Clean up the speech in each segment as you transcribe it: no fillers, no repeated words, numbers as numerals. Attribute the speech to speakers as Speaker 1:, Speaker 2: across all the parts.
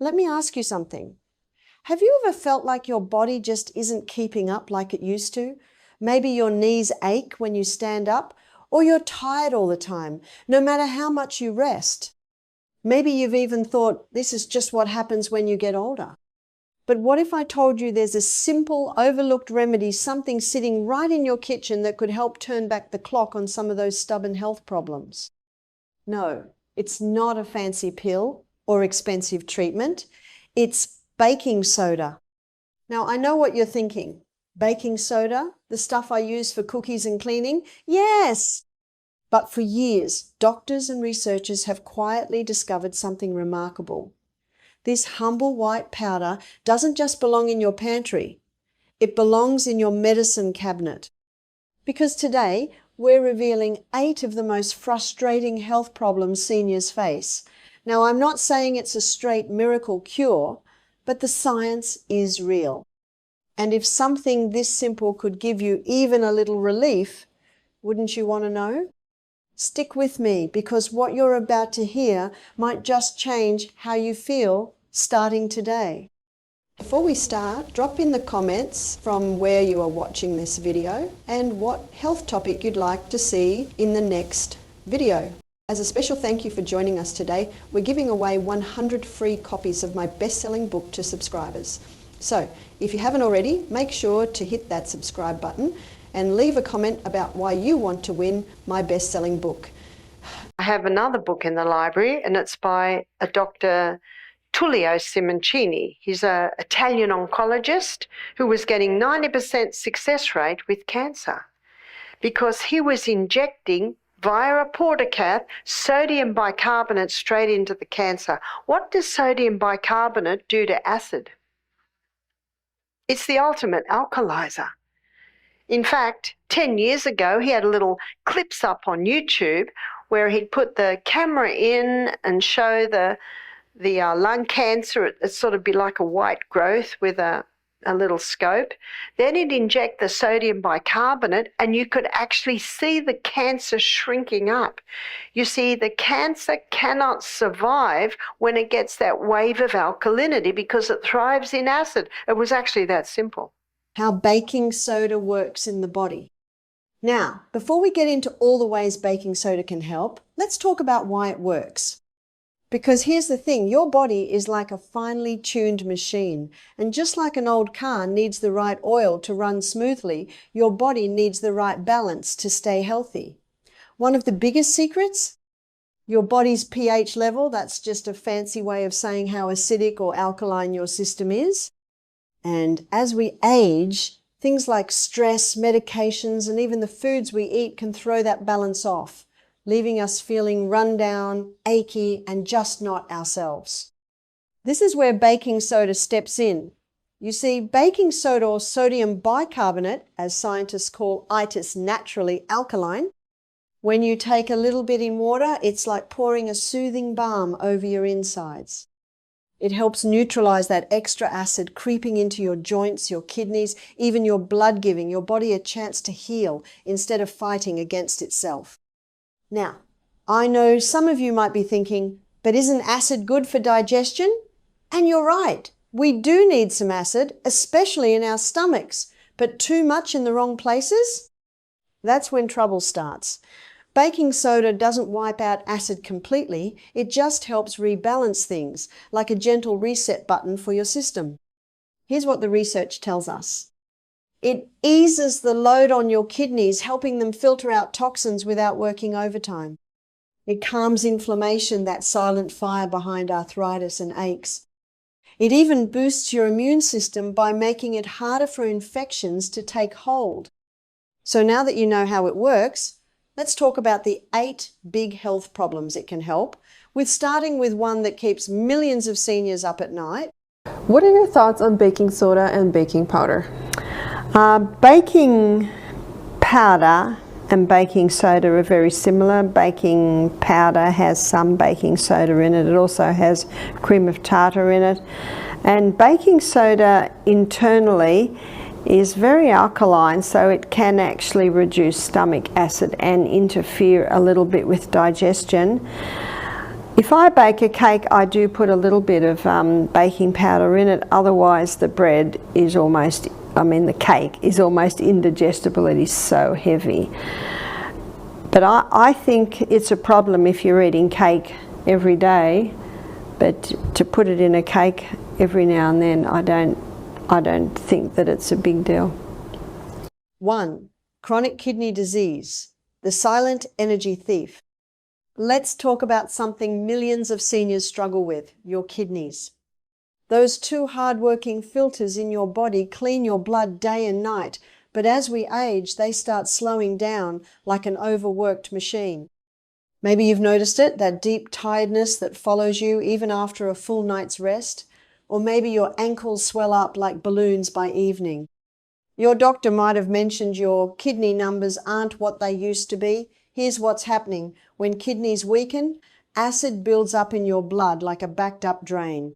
Speaker 1: Let me ask you something. Have you ever felt like your body just isn't keeping up like it used to? Maybe your knees ache when you stand up, or you're tired all the time, no matter how much you rest. Maybe you've even thought this is just what happens when you get older. But what if I told you there's a simple, overlooked remedy, something sitting right in your kitchen that could help turn back the clock on some of those stubborn health problems? No, it's not a fancy pill or expensive treatment. It's baking soda. Now, I know what you're thinking. Baking soda, the stuff I use for cookies and cleaning? Yes! But for years, doctors and researchers have quietly discovered something remarkable. This humble white powder doesn't just belong in your pantry. It belongs in your medicine cabinet. Because today, we're revealing 8 of the most frustrating health problems seniors face. Now, I'm not saying it's a straight miracle cure, but the science is real. And if something this simple could give you even a little relief, wouldn't you want to know? Stick with me, because what you're about to hear might just change how you feel starting today. Before we start, drop in the comments from where you are watching this video and what health topic you'd like to see in the next video. As a special thank you for joining us today, we're giving away 100 free copies of my best-selling book to subscribers. So, if you haven't already, make sure to hit that subscribe button and leave a comment about why you want to win my best-selling book. I have another book in the library, and it's by a Dr. Tullio Simoncini. He's an Italian oncologist who was getting 90% success rate with cancer because he was injecting via a portacath sodium bicarbonate straight into the cancer. What does sodium bicarbonate do to acid? It's the ultimate alkalizer. In fact, 10 years ago, he had little clips up on YouTube where he'd put the camera in and show the lung cancer. It'd sort of be like a white growth with a little scope. Then he'd inject the sodium bicarbonate and you could actually see the cancer shrinking up. You see, the cancer cannot survive when it gets that wave of alkalinity because it thrives in acid. It was actually that simple. How baking soda works in the body. Now, before we get into all the ways baking soda can help, let's talk about why it works. Because here's the thing, your body is like a finely tuned machine, and just like an old car needs the right oil to run smoothly, your body needs the right balance to stay healthy. One of the biggest secrets? Your body's pH level. That's just a fancy way of saying how acidic or alkaline your system is. And as we age, things like stress, medications, and even the foods we eat can throw that balance off, leaving us feeling run down, achy, and just not ourselves. This is where baking soda steps in. You see, baking soda or sodium bicarbonate, as scientists call itis naturally alkaline, when you take a little bit in water, it's like pouring a soothing balm over your insides. It helps neutralize that extra acid creeping into your joints, your kidneys, even your blood, giving your body a chance to heal instead of fighting against itself. Now, I know some of you might be thinking, but isn't acid good for digestion? And you're right. We do need some acid, especially in our stomachs, but too much in the wrong places? That's when trouble starts. Baking soda doesn't wipe out acid completely. It just helps rebalance things, like a gentle reset button for your system. Here's what the research tells us. It eases the load on your kidneys, helping them filter out toxins without working overtime. It calms inflammation, that silent fire behind arthritis and aches. It even boosts your immune system by making it harder for infections to take hold. So now that you know how it works, let's talk about the 8 big health problems it can help, starting with one that keeps millions of seniors up at night.
Speaker 2: What are your thoughts on baking soda and baking powder?
Speaker 1: Baking powder and baking soda are very similar. Baking powder has some baking soda in it. It also has cream of tartar in it. And baking soda internally is very alkaline, so it can actually reduce stomach acid and interfere a little bit with digestion. If I bake a cake, I do put a little bit of baking powder in it, otherwise the bread is almost, the cake is almost indigestible, it is so heavy. But I think it's a problem if you're eating cake every day, but to put it in a cake every now and then, I don't think that it's a big deal. 1. Chronic kidney disease, the silent energy thief. Let's talk about something millions of seniors struggle with, your kidneys. Those two hard-working filters in your body clean your blood day and night, but as we age, they start slowing down like an overworked machine. Maybe you've noticed it, that deep tiredness that follows you even after a full night's rest, or maybe your ankles swell up like balloons by evening. Your doctor might have mentioned your kidney numbers aren't what they used to be. Here's what's happening. When kidneys weaken, acid builds up in your blood like a backed up drain.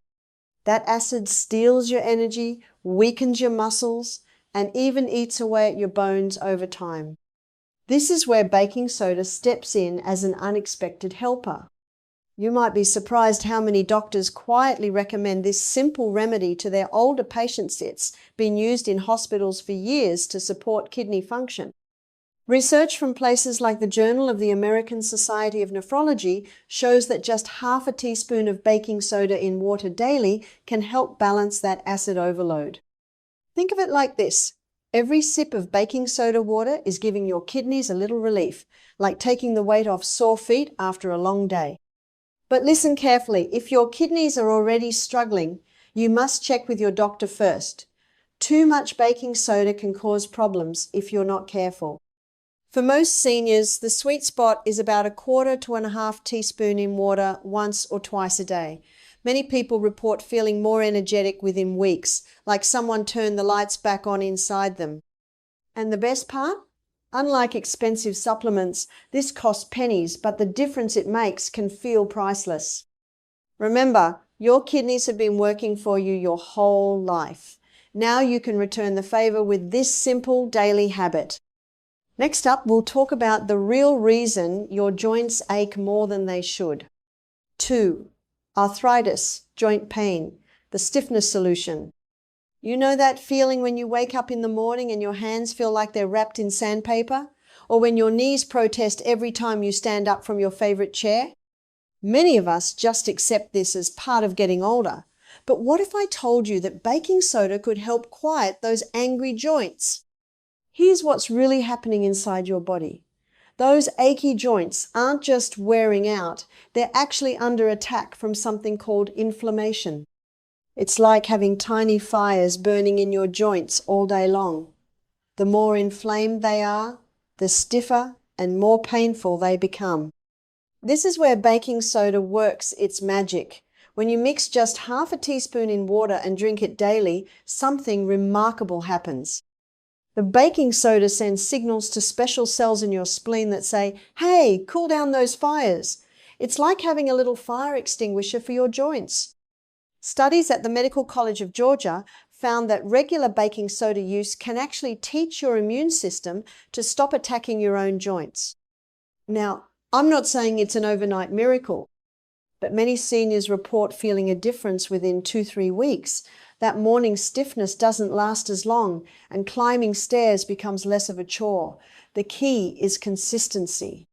Speaker 1: That acid steals your energy, weakens your muscles, and even eats away at your bones over time. This is where baking soda steps in as an unexpected helper. You might be surprised how many doctors quietly recommend this simple remedy to their older patients. It's been used in hospitals for years to support kidney function. Research from places like the Journal of the American Society of Nephrology shows that just half a teaspoon of baking soda in water daily can help balance that acid overload. Think of it like this. Every sip of baking soda water is giving your kidneys a little relief, like taking the weight off sore feet after a long day. But listen carefully. If your kidneys are already struggling, you must check with your doctor first. Too much baking soda can cause problems if you're not careful. For most seniors, the sweet spot is about 1/4 to 1/2 teaspoon in water once or twice a day. Many people report feeling more energetic within weeks, like someone turned the lights back on inside them. And the best part? Unlike expensive supplements, this costs pennies, but the difference it makes can feel priceless. Remember, your kidneys have been working for you your whole life. Now you can return the favor with this simple daily habit. Next up, we'll talk about the real reason your joints ache more than they should. 2. Arthritis, joint pain, the stiffness solution. You know that feeling when you wake up in the morning and your hands feel like they're wrapped in sandpaper? Or when your knees protest every time you stand up from your favorite chair? Many of us just accept this as part of getting older. But what if I told you that baking soda could help quiet those angry joints? Here's what's really happening inside your body. Those achy joints aren't just wearing out, they're actually under attack from something called inflammation. It's like having tiny fires burning in your joints all day long. The more inflamed they are, the stiffer and more painful they become. This is where baking soda works its magic. When you mix just half a teaspoon in water and drink it daily, something remarkable happens. The baking soda sends signals to special cells in your spleen that say, "Hey, cool down those fires." It's like having a little fire extinguisher for your joints. Studies at the Medical College of Georgia found that regular baking soda use can actually teach your immune system to stop attacking your own joints. Now, I'm not saying it's an overnight miracle, but many seniors report feeling a difference within 2-3 weeks. That morning stiffness doesn't last as long, and climbing stairs becomes less of a chore. The key is consistency.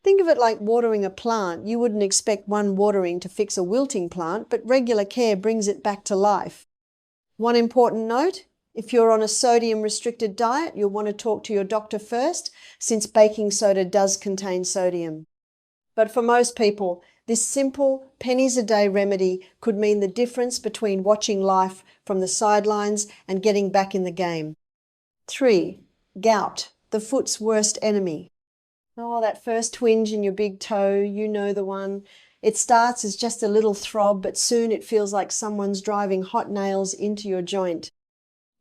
Speaker 1: Think of it like watering a plant. You wouldn't expect one watering to fix a wilting plant, but regular care brings it back to life. One important note, if you're on a sodium-restricted diet, you'll want to talk to your doctor first, since baking soda does contain sodium. But for most people, this simple, pennies-a-day remedy could mean the difference between watching life from the sidelines and getting back in the game. 3. Gout, the foot's worst enemy. Oh, that first twinge in your big toe, you know the one. It starts as just a little throb, but soon it feels like someone's driving hot nails into your joint.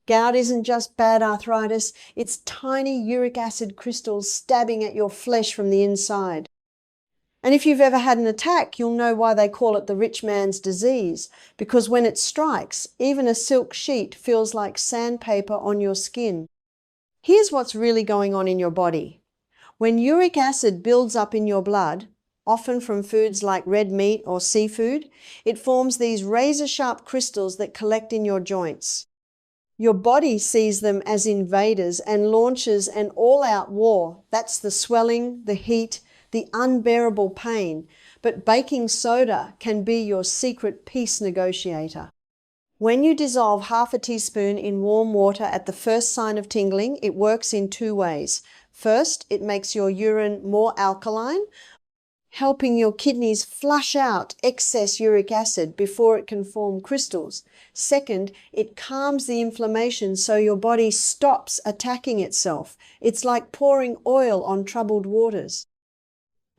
Speaker 1: Gout isn't just bad arthritis, it's tiny uric acid crystals stabbing at your flesh from the inside. And if you've ever had an attack, you'll know why they call it the rich man's disease, because when it strikes, even a silk sheet feels like sandpaper on your skin. Here's what's really going on in your body. When uric acid builds up in your blood, often from foods like red meat or seafood, it forms these razor-sharp crystals that collect in your joints. Your body sees them as invaders and launches an all-out war. That's the swelling, the heat, the unbearable pain. But baking soda can be your secret peace negotiator. When you dissolve half a teaspoon in warm water at the first sign of tingling, it works in two ways. First, it makes your urine more alkaline, helping your kidneys flush out excess uric acid before it can form crystals. Second, it calms the inflammation so your body stops attacking itself. It's like pouring oil on troubled waters.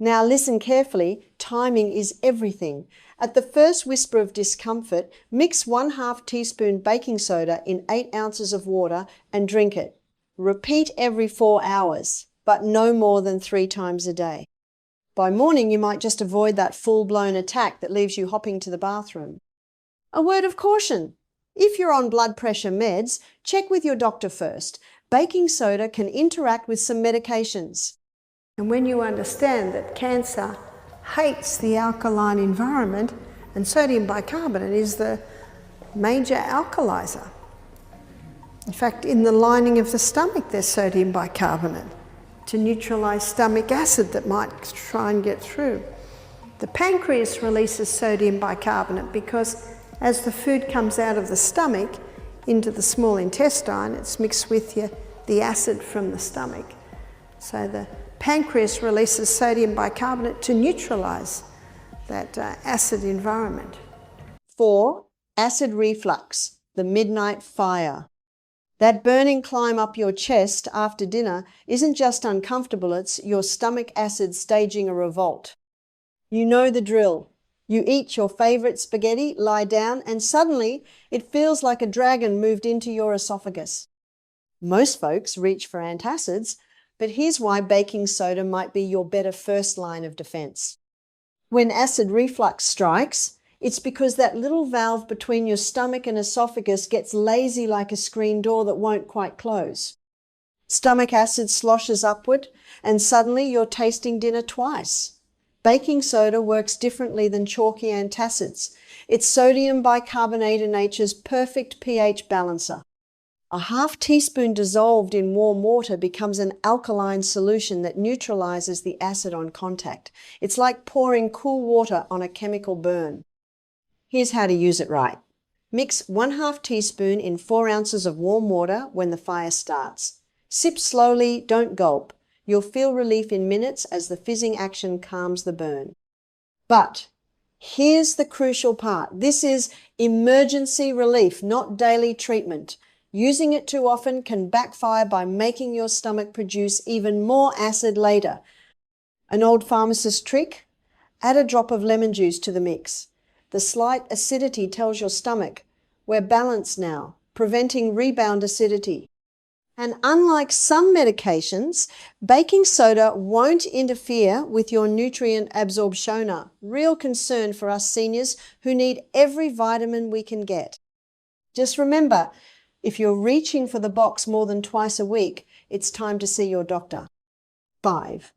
Speaker 1: Now listen carefully, timing is everything. At the first whisper of discomfort, mix 1/2 teaspoon baking soda in 8 ounces of water and drink it. Repeat every 4 hours, but no more than 3 times a day. By morning, you might just avoid that full-blown attack that leaves you hopping to the bathroom. A word of caution. If you're on blood pressure meds, check with your doctor first. Baking soda can interact with some medications. And when you understand that cancer hates the alkaline environment, and sodium bicarbonate is the major alkalizer. In fact, in the lining of the stomach, there's sodium bicarbonate to neutralize stomach acid that might try and get through. The pancreas releases sodium bicarbonate because as the food comes out of the stomach into the small intestine, it's mixed with the acid from the stomach. So the pancreas releases sodium bicarbonate to neutralize that acid environment. 4. Acid reflux, the midnight fire. That burning climb up your chest after dinner isn't just uncomfortable, it's your stomach acid staging a revolt. You know the drill. You eat your favorite spaghetti, lie down, and suddenly it feels like a dragon moved into your esophagus. Most folks reach for antacids, but here's why baking soda might be your better first line of defense. When acid reflux strikes, it's because that little valve between your stomach and esophagus gets lazy like a screen door that won't quite close. Stomach acid sloshes upward, and suddenly you're tasting dinner twice. Baking soda works differently than chalky antacids. It's sodium bicarbonate, nature's perfect pH balancer. A 1/2 teaspoon dissolved in warm water becomes an alkaline solution that neutralizes the acid on contact. It's like pouring cool water on a chemical burn. Here's how to use it right. Mix 1/2 teaspoon in 4 ounces of warm water when the fire starts. Sip slowly, don't gulp. You'll feel relief in minutes as the fizzing action calms the burn. But here's the crucial part. This is emergency relief, not daily treatment. Using it too often can backfire by making your stomach produce even more acid later. An old pharmacist trick? Add a drop of lemon juice to the mix. The slight acidity tells your stomach, we're balanced now, preventing rebound acidity. And unlike some medications, baking soda won't interfere with your nutrient absorption. Real concern for us seniors who need every vitamin we can get. Just remember, if you're reaching for the box more than twice a week, it's time to see your doctor. 5.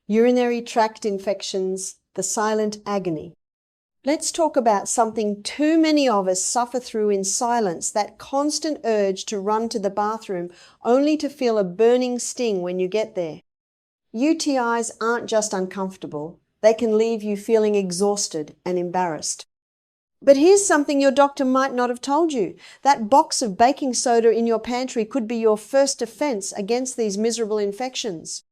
Speaker 1: Urinary tract infections, the silent agony. Let's talk about something too many of us suffer through in silence, that constant urge to run to the bathroom only to feel a burning sting when you get there. UTIs aren't just uncomfortable, they can leave you feeling exhausted and embarrassed. But here's something your doctor might not have told you. That box of baking soda in your pantry could be your first defense against these miserable infections.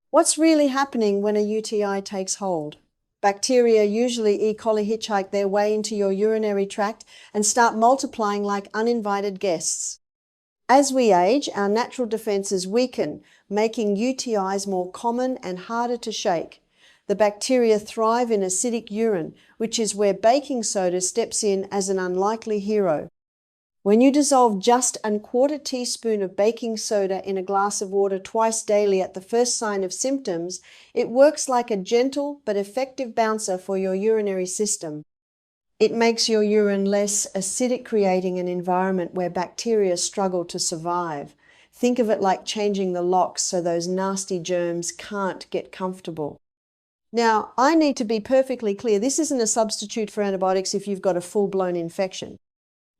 Speaker 1: What's really happening when a UTI takes hold? Bacteria, usually E. coli, hitchhike their way into your urinary tract and start multiplying like uninvited guests. As we age, our natural defenses weaken, making UTIs more common and harder to shake. The bacteria thrive in acidic urine, which is where baking soda steps in as an unlikely hero. When you dissolve just 1/4 teaspoon of baking soda in a glass of water twice daily at the first sign of symptoms, it works like a gentle but effective bouncer for your urinary system. It makes your urine less acidic, creating an environment where bacteria struggle to survive. Think of it like changing the locks so those nasty germs can't get comfortable. Now, I need to be perfectly clear, this isn't a substitute for antibiotics if you've got a full-blown infection.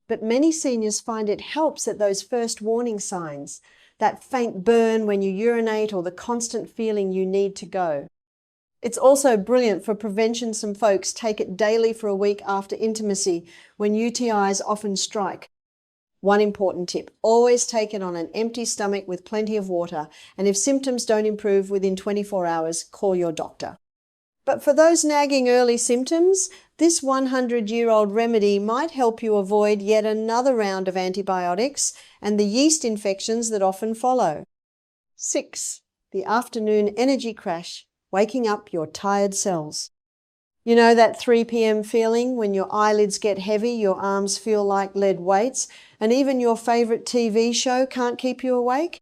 Speaker 1: But many seniors find it helps at those first warning signs, that faint burn when you urinate or the constant feeling you need to go. It's also brilliant for prevention. Some folks take it daily for a week after intimacy when UTIs often strike. One important tip, always take it on an empty stomach with plenty of water, and if symptoms don't improve within 24 hours, call your doctor. But for those nagging early symptoms, this 100-year-old remedy might help you avoid yet another round of antibiotics and the yeast infections that often follow. 6. The afternoon energy crash, waking up your tired cells. You know that 3 p.m. feeling when your eyelids get heavy, your arms feel like lead weights, and even your favorite TV show can't keep you awake?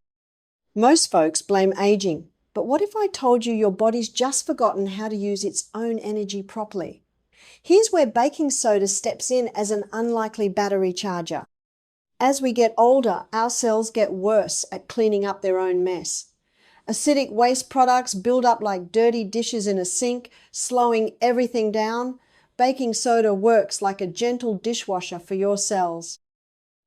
Speaker 1: Most folks blame aging. But what if I told you your body's just forgotten how to use its own energy properly? Here's where baking soda steps in as an unlikely battery charger. As we get older, our cells get worse at cleaning up their own mess. Acidic waste products build up like dirty dishes in a sink, slowing everything down. Baking soda works like a gentle dishwasher for your cells.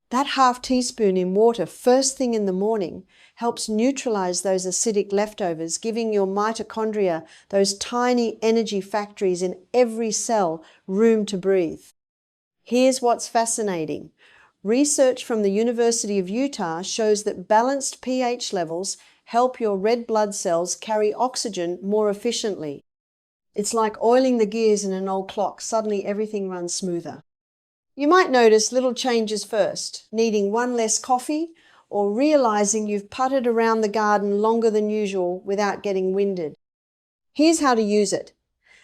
Speaker 1: That half teaspoon in water first thing in the morning helps neutralize those acidic leftovers, giving your mitochondria, those tiny energy factories in every cell, room to breathe. Here's what's fascinating. Research from the University of Utah shows that balanced pH levels help your red blood cells carry oxygen more efficiently. It's like oiling the gears in an old clock. Suddenly everything runs smoother. You might notice little changes first, needing one less coffee or realizing you've putted around the garden longer than usual without getting winded. Here's how to use it.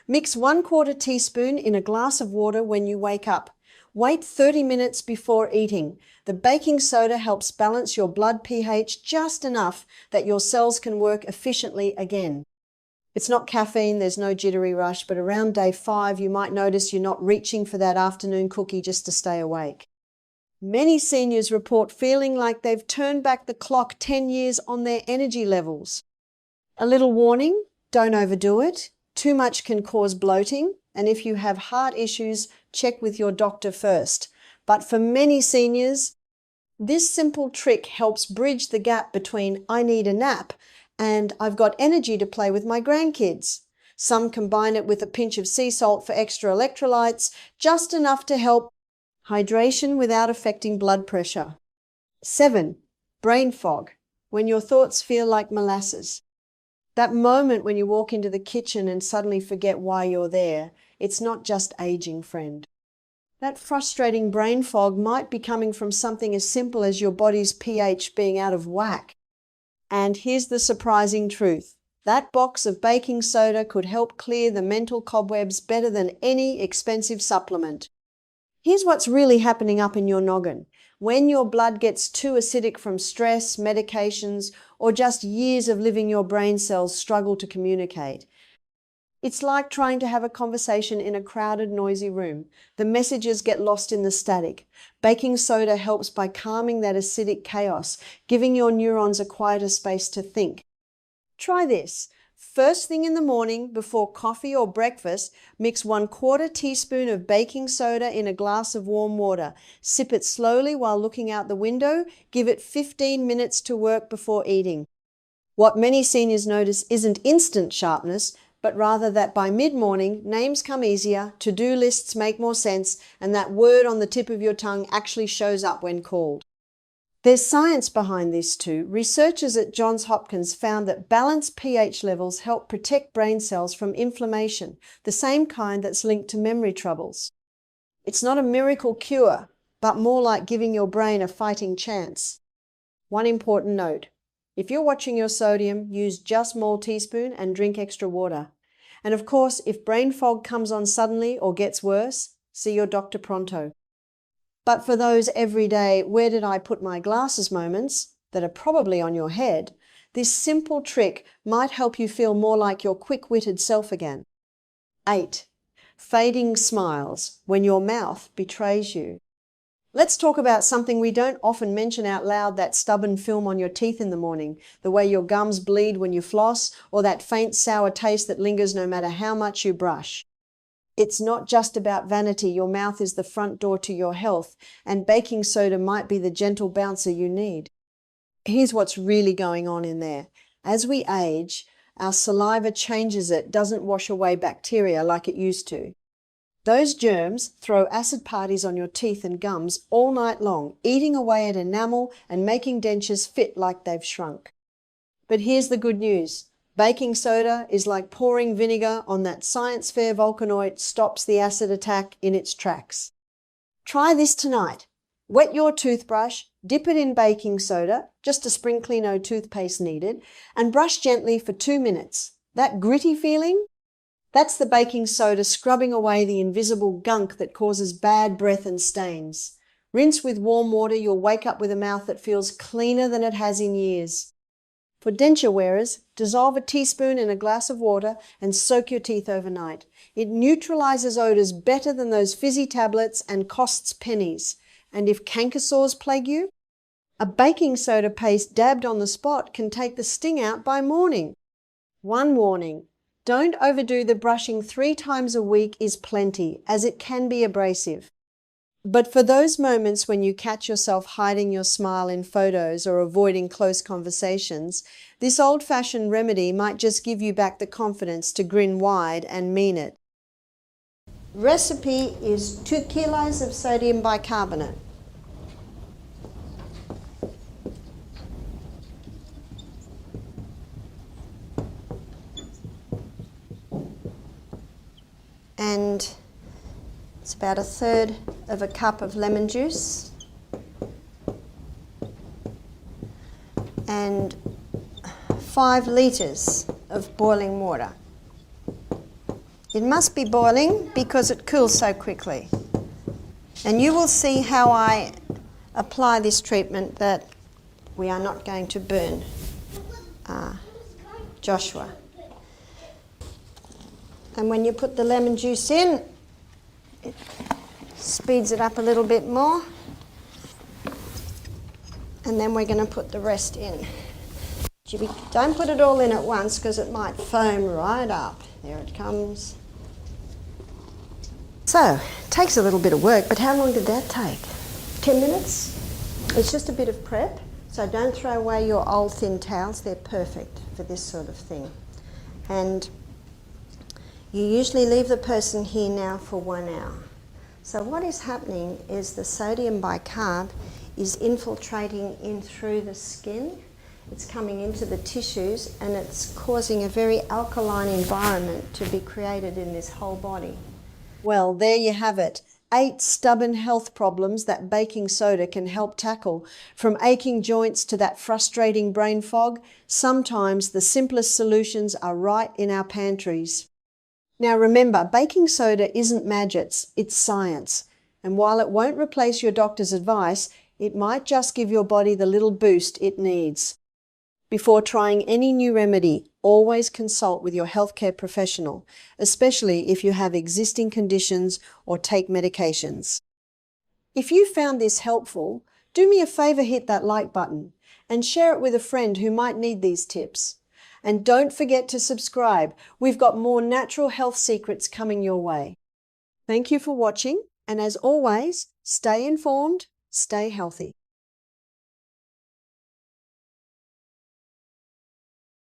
Speaker 1: Mix 1/4 teaspoon in a glass of water when you wake up. Wait 30 minutes before eating. The baking soda helps balance your blood pH just enough that your cells can work efficiently again. It's not caffeine, there's no jittery rush, but around day 5 you might notice you're not reaching for that afternoon cookie just to stay awake. Many seniors report feeling like they've turned back the clock 10 years on their energy levels. A little warning, don't overdo it. Too much can cause bloating, and if you have heart issues, check with your doctor first. But for many seniors, this simple trick helps bridge the gap between I need a nap and I've got energy to play with my grandkids. Some combine it with a pinch of sea salt for extra electrolytes, just enough to help hydration without affecting blood pressure. 7. Brain fog, when your thoughts feel like molasses. That moment when you walk into the kitchen and suddenly forget why you're there, it's not just aging, friend. That frustrating brain fog might be coming from something as simple as your body's pH being out of whack. And here's the surprising truth. That box of baking soda could help clear the mental cobwebs better than any expensive supplement. Here's what's really happening up in your noggin. When your blood gets too acidic from stress, medications, or just years of living, your brain cells struggle to communicate. It's like trying to have a conversation in a crowded, noisy room. The messages get lost in the static. Baking soda helps by calming that acidic chaos, giving your neurons a quieter space to think. Try this. First thing in the morning, before coffee or breakfast, mix 1/4 teaspoon of baking soda in a glass of warm water. Sip it slowly while looking out the window. Give it 15 minutes to work before eating. What many seniors notice isn't instant sharpness, but rather that by mid-morning, names come easier, to-do lists make more sense, and that word on the tip of your tongue actually shows up when called. There's science behind this too. Researchers at Johns Hopkins found that balanced pH levels help protect brain cells from inflammation, the same kind that's linked to memory troubles. It's not a miracle cure, but more like giving your brain a fighting chance. One important note. If you're watching your sodium, use just small teaspoon and drink extra water. And of course, if brain fog comes on suddenly or gets worse, see your doctor pronto. But for those everyday, where did I put my glasses moments that are probably on your head, this simple trick might help you feel more like your quick-witted self again. 8. Fading smiles, when your mouth betrays you. Let's talk about something we don't often mention out loud, that stubborn film on your teeth in the morning, the way your gums bleed when you floss, or that faint sour taste that lingers no matter how much you brush. It's not just about vanity. Your mouth is the front door to your health, and baking soda might be the gentle bouncer you need. Here's what's really going on in there. As we age, our saliva changes it, doesn't wash away bacteria like it used to. Those germs throw acid parties on your teeth and gums all night long, eating away at enamel and making dentures fit like they've shrunk. But here's the good news. Baking soda is like pouring vinegar on that science fair volcanoid, stops the acid attack in its tracks. Try this tonight. Wet your toothbrush, dip it in baking soda, just a sprinkling no toothpaste needed, and brush gently for 2 minutes. That gritty feeling? That's the baking soda scrubbing away the invisible gunk that causes bad breath and stains. Rinse with warm water, you'll wake up with a mouth that feels cleaner than it has in years. For denture wearers, dissolve a teaspoon in a glass of water and soak your teeth overnight. It neutralizes odors better than those fizzy tablets and costs pennies. And if canker sores plague you, a baking soda paste dabbed on the spot can take the sting out by morning. One warning, don't overdo the brushing. 3 times a week is plenty, as it can be abrasive. But for those moments when you catch yourself hiding your smile in photos or avoiding close conversations, this old-fashioned remedy might just give you back the confidence to grin wide and mean it. Recipe is 2 kilos of sodium bicarbonate. And it's about 1/3 of a cup of lemon juice and 5 litres of boiling water. It must be boiling because it cools so quickly. And you will see how I apply this treatment that we are not going to burn Joshua. And when you put the lemon juice in, it speeds it up a little bit more. And then we're going to put the rest in. Don't put it all in at once because it might foam right up. There it comes. So, it takes a little bit of work, but how long did that take? 10 minutes? It's just a bit of prep, so don't throw away your old thin towels. They're perfect for this sort of thing. And you usually leave the person here now for 1 hour. So what is happening is the sodium bicarb is infiltrating in through the skin. It's coming into the tissues and it's causing a very alkaline environment to be created in this whole body. Well, there you have it. 8 stubborn health problems that baking soda can help tackle. From aching joints to that frustrating brain fog, sometimes the simplest solutions are right in our pantries. Now remember, baking soda isn't magic, it's science. And while it won't replace your doctor's advice, it might just give your body the little boost it needs. Before trying any new remedy, always consult with your healthcare professional, especially if you have existing conditions or take medications. If you found this helpful, do me a favor, hit that like button and share it with a friend who might need these tips. And don't forget to subscribe. We've got more natural health secrets coming your way. Thank you for watching, and as always, stay informed, stay healthy.